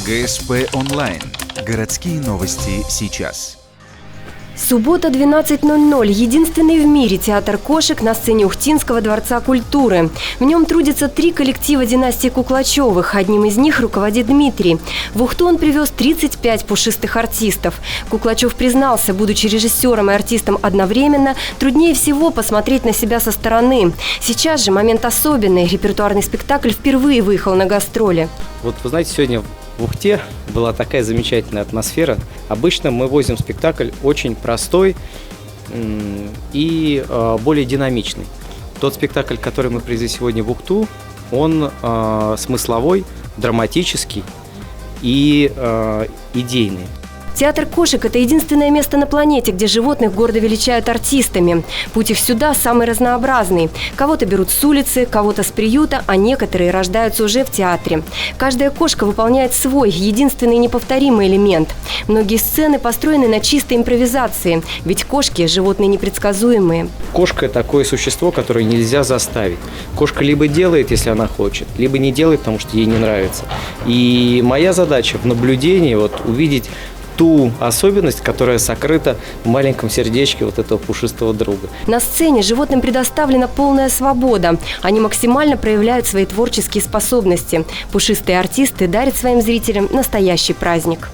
ГСП онлайн. Городские новости сейчас. Суббота, 12:00. Единственный в мире театр кошек на сцене Ухтинского дворца культуры. В нем трудятся 3 коллектива династии Куклачевых. Одним из них руководит Дмитрий. В Ухту он привез 35 пушистых артистов. Куклачев признался, будучи режиссером и артистом одновременно, труднее всего посмотреть на себя со стороны. Сейчас же момент особенный. Репертуарный спектакль впервые выехал на гастроли. Вот вы знаете, сегодня в Ухте была такая замечательная атмосфера. Обычно мы возим спектакль очень простой и более динамичный. Тот спектакль, который мы привезли сегодня в Ухту, он смысловой, драматический и идейный. Театр кошек – это единственное место на планете, где животных гордо величают артистами. Путь их сюда самый разнообразный. Кого-то берут с улицы, кого-то с приюта, а некоторые рождаются уже в театре. Каждая кошка выполняет свой, единственный неповторимый элемент. Многие сцены построены на чистой импровизации, ведь кошки – животные непредсказуемые. Кошка – такое существо, которое нельзя заставить. Кошка либо делает, если она хочет, либо не делает, потому что ей не нравится. И моя задача в наблюдении увидеть ту особенность, которая сокрыта в маленьком сердечке вот этого пушистого друга. На сцене животным предоставлена полная свобода. Они максимально проявляют свои творческие способности. Пушистые артисты дарят своим зрителям настоящий праздник.